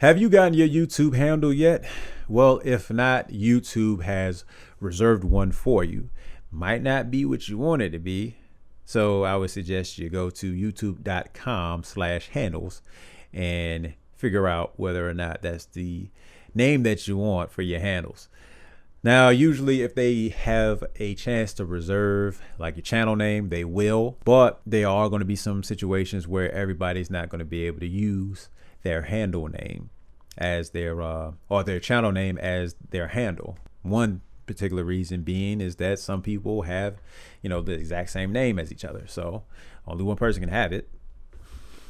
Have you gotten your YouTube handle yet? Well, if not, YouTube has reserved one for you. Might not be what you want it to be. So I would suggest you go to youtube.com/handles and figure out whether or not that's the name that you want for your handles. Now, usually if they have a chance to reserve like your channel name, they will, but there are going to be some situations where everybody's not going to be able to use their handle name as their or their channel name as their handle. One particular reason being is that some people have, the exact same name as each other. So only one person can have it,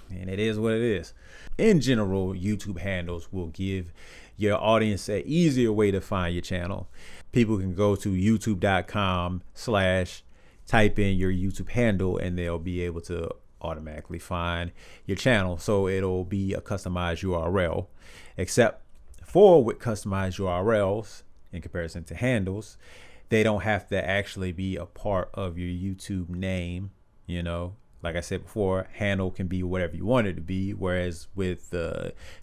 and it is what it is. In general, YouTube handles will give your audience an easier way to find your channel. People can go to youtube.com/ type in your YouTube handle, and they'll be able to automatically find your channel. So it'll be a customized URL, except for with customized URLs in comparison to handles, they don't have to actually be a part of your YouTube name. Like I said before, handle can be whatever you want it to be, whereas with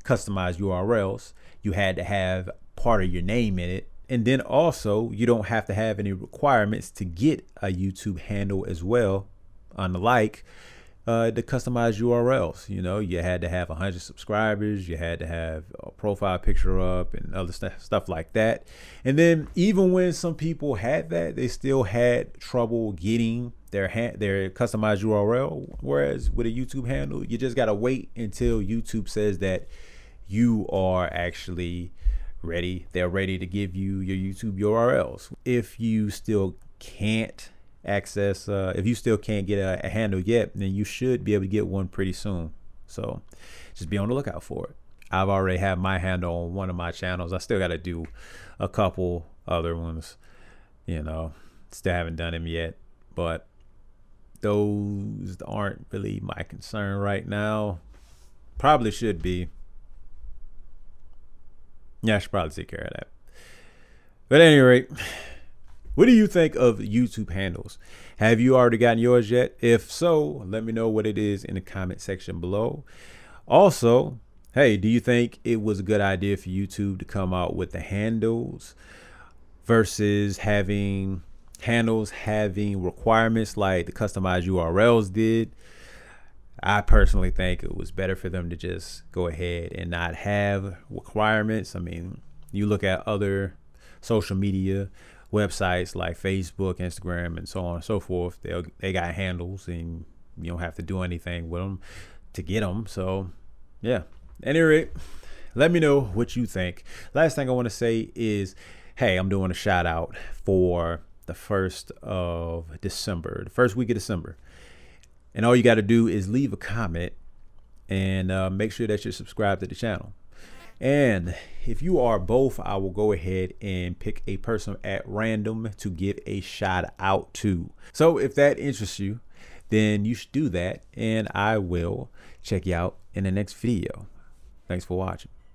customized URLs, you had to have part of your name in it. And then also, you don't have to have any requirements to get a YouTube handle as well, unlike the customized URLs. You had to have 100 subscribers, you had to have a profile picture up and other stuff like that. And then even when some people had that, they still had trouble getting their customized URL. Whereas with a YouTube handle, you just got to wait until YouTube says that you are actually ready. They're ready to give you your YouTube URLs. If you still can't access, if you still can't get a handle yet, then you should be able to get one pretty soon. So just be on the lookout for it. I've already had my handle on one of my channels. I still got to do a couple other ones, still haven't done them yet, but those aren't really my concern right now. Probably should be. Yeah, I should probably take care of that. But at any rate, what do you think of YouTube handles? Have you already gotten yours yet? If so, let me know what it is in the comment section below. Also, hey, do you think it was a good idea for YouTube to come out with the handles versus having handles having requirements like the customized URLs did? I personally think it was better for them to just go ahead and not have requirements. I mean, you look at other social media websites like Facebook, Instagram, and so on and so forth. They got handles, and you don't have to do anything with them to get them. So yeah, at any rate, let me know what you think. Last thing I want to say is, hey, I'm doing a shout out for the 1st of December, the first week of December. And all you got to do is leave a comment and make sure that you're subscribed to the channel. And if you are both, I will go ahead and pick a person at random to give a shout out to. So if that interests you, then you should do that, and I will check you out in the next video. Thanks for watching.